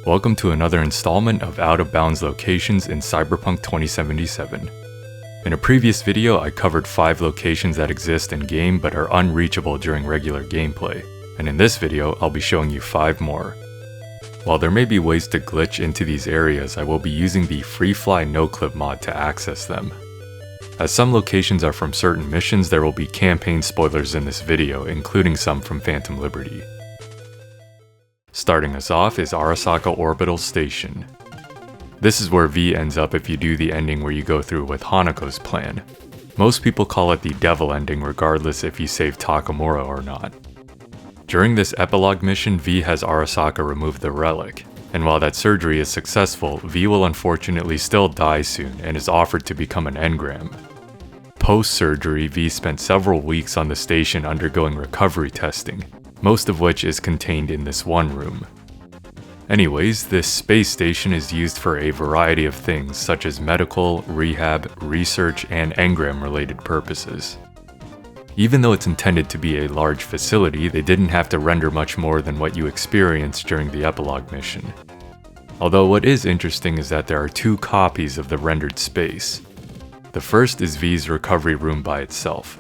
Welcome to another installment of Out of Bounds locations in Cyberpunk 2077. In a previous video, I covered 5 locations that exist in-game but are unreachable during regular gameplay, and in this video, I'll be showing you 5 more. While there may be ways to glitch into these areas, I will be using the FreeFly NoClip mod to access them. As some locations are from certain missions, there will be campaign spoilers in this video, including some from Phantom Liberty. Starting us off is Arasaka Orbital Station. This is where V ends up if you do the ending where you go through with Hanako's plan. Most people call it the devil ending regardless if you save Takamura or not. During this epilogue mission, V has Arasaka remove the relic, and while that surgery is successful, V will unfortunately still die soon and is offered to become an engram. Post-surgery, V spent several weeks on the station undergoing recovery testing, most of which is contained in this one room. Anyways, this space station is used for a variety of things such as medical, rehab, research, and engram related purposes. Even though it's intended to be a large facility, they didn't have to render much more than what you experienced during the epilogue mission. Although what is interesting is that there are 2 copies of the rendered space. The first is V's recovery room by itself.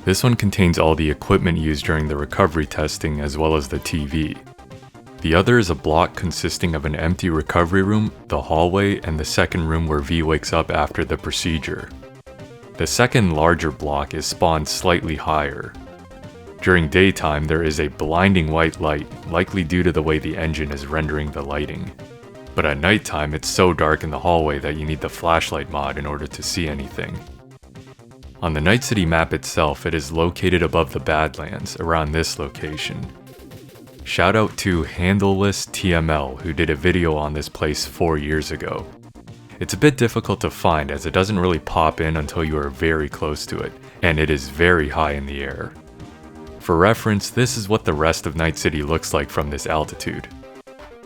This one contains all the equipment used during the recovery testing as well as the TV. The other is a block consisting of an empty recovery room, the hallway, and the second room where V wakes up after the procedure. The second larger block is spawned slightly higher. During daytime, there is a blinding white light, likely due to the way the engine is rendering the lighting. But at nighttime, it's so dark in the hallway that you need the flashlight mod in order to see anything. On the Night City map itself, it is located above the Badlands, around this location. Shout out to Handleless TML, who did a video on this place 4 years ago. It's a bit difficult to find as it doesn't really pop in until you are very close to it, and it is very high in the air. For reference, this is what the rest of Night City looks like from this altitude.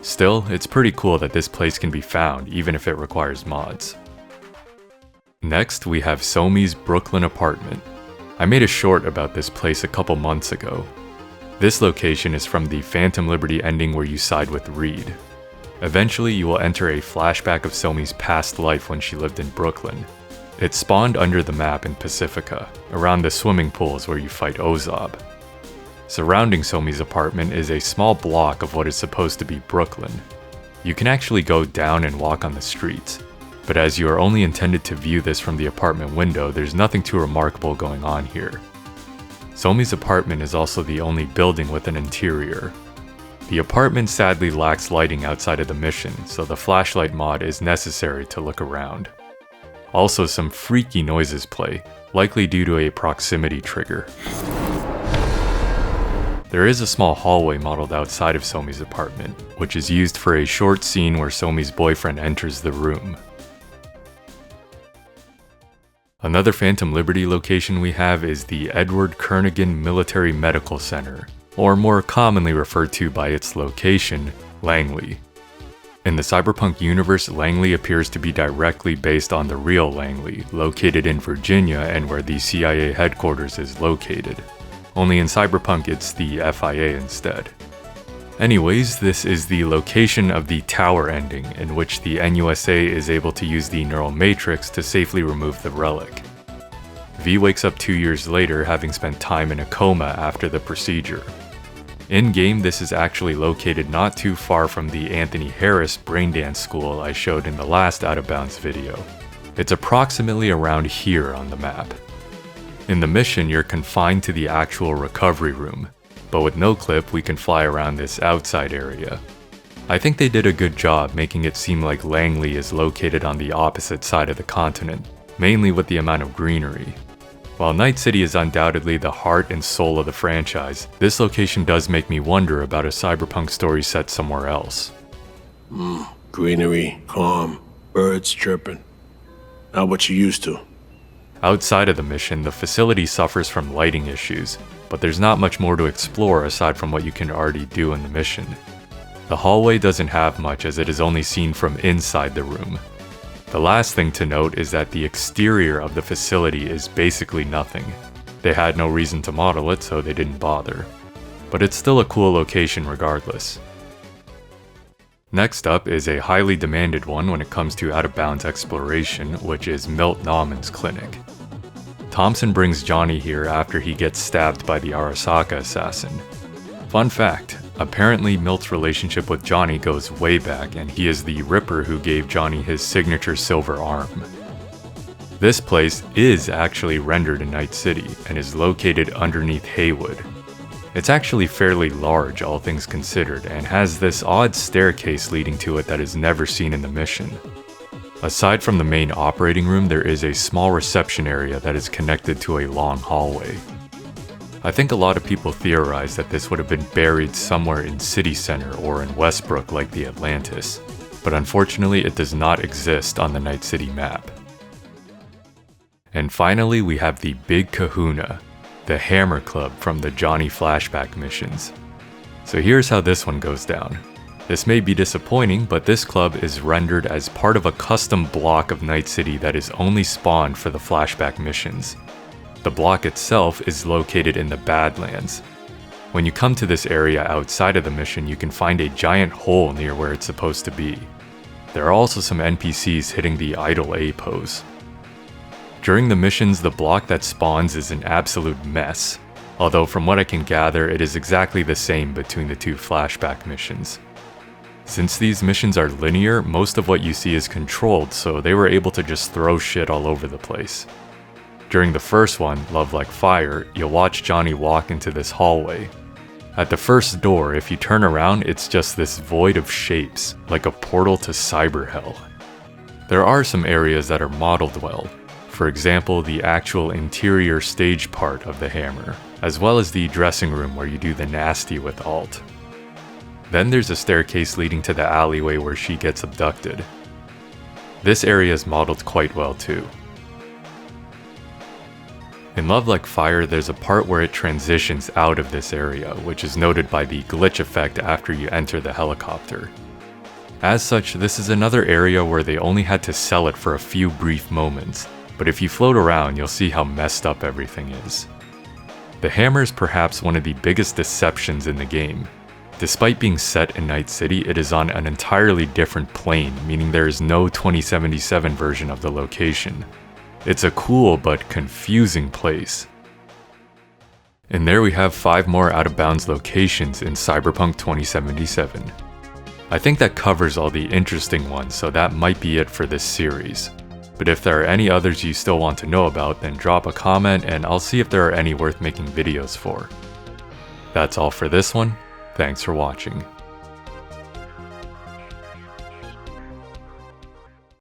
Still, it's pretty cool that this place can be found, even if it requires mods. Next, we have Somi's Brooklyn apartment. I made a short about this place a couple months ago. This location is from the Phantom Liberty ending where you side with Reed. Eventually, you will enter a flashback of Somi's past life when she lived in Brooklyn. It spawned under the map in Pacifica, around the swimming pools where you fight Ozob. Surrounding Somi's apartment is a small block of what is supposed to be Brooklyn. You can actually go down and walk on the streets, but as you are only intended to view this from the apartment window, there's nothing too remarkable going on here. Somi's apartment is also the only building with an interior. The apartment sadly lacks lighting outside of the mission, so the flashlight mod is necessary to look around. Also, some freaky noises play, likely due to a proximity trigger. There is a small hallway modeled outside of Somi's apartment, which is used for a short scene where Somi's boyfriend enters the room. Another Phantom Liberty location we have is the Edward Kernaghan Military Medical Center, or more commonly referred to by its location, Langley. In the Cyberpunk universe, Langley appears to be directly based on the real Langley, located in Virginia and where the CIA headquarters is located. Only in Cyberpunk it's the FIA instead. Anyways, this is the location of the tower ending, in which the NUSA is able to use the neural matrix to safely remove the relic. V wakes up 2 years later, having spent time in a coma after the procedure. In-game, this is actually located not too far from the Anthony Harris Braindance School I showed in the last Out of Bounds video. It's approximately around here on the map. In the mission, you're confined to the actual recovery room, but with NoClip, we can fly around this outside area. I think they did a good job making it seem like Langley is located on the opposite side of the continent, mainly with the amount of greenery. While Night City is undoubtedly the heart and soul of the franchise, this location does make me wonder about a Cyberpunk story set somewhere else. Greenery, calm, birds chirping. Not what you used to. Outside of the mission, the facility suffers from lighting issues, but there's not much more to explore aside from what you can already do in the mission. The hallway doesn't have much as it is only seen from inside the room. The last thing to note is that the exterior of the facility is basically nothing. They had no reason to model it, so they didn't bother. But it's still a cool location regardless. Next up is a highly demanded one when it comes to out-of-bounds exploration, which is Milt Nauman's clinic. Thompson brings Johnny here after he gets stabbed by the Arasaka assassin. Fun fact, apparently Milt's relationship with Johnny goes way back, and he is the Ripper who gave Johnny his signature silver arm. This place is actually rendered in Night City and is located underneath Haywood. It's actually fairly large, all things considered, and has this odd staircase leading to it that is never seen in the mission. Aside from the main operating room, there is a small reception area that is connected to a long hallway. I think a lot of people theorize that this would have been buried somewhere in City Center or in Westbrook like the Atlantis, but unfortunately it does not exist on the Night City map. And finally, we have the Big Kahuna, the Hammer Club from the Johnny flashback missions. So here's how this one goes down. This may be disappointing, but this club is rendered as part of a custom block of Night City that is only spawned for the flashback missions. The block itself is located in the Badlands. When you come to this area outside of the mission, you can find a giant hole near where it's supposed to be. There are also some NPCs hitting the idle A pose. During the missions, the block that spawns is an absolute mess, although from what I can gather, it is exactly the same between the two flashback missions. Since these missions are linear, most of what you see is controlled, so they were able to just throw shit all over the place. During the first one, Love Like Fire, you'll watch Johnny walk into this hallway. At the first door, if you turn around, it's just this void of shapes, like a portal to cyber hell. There are some areas that are modeled well. For example, the actual interior stage part of the Hammer, as well as the dressing room where you do the nasty with Alt. Then there's a staircase leading to the alleyway where she gets abducted. This area is modeled quite well too. In Love Like Fire, there's a part where it transitions out of this area, which is noted by the glitch effect after you enter the helicopter. As such, this is another area where they only had to sell it for a few brief moments, but if you float around, you'll see how messed up everything is. The Hammer is perhaps one of the biggest deceptions in the game. Despite being set in Night City, it is on an entirely different plane, meaning there is no 2077 version of the location. It's a cool but confusing place. And there we have 5 more out-of-bounds locations in Cyberpunk 2077. I think that covers all the interesting ones, so that might be it for this series. But if there are any others you still want to know about, then drop a comment and I'll see if there are any worth making videos for. That's all for this one. Thanks for watching.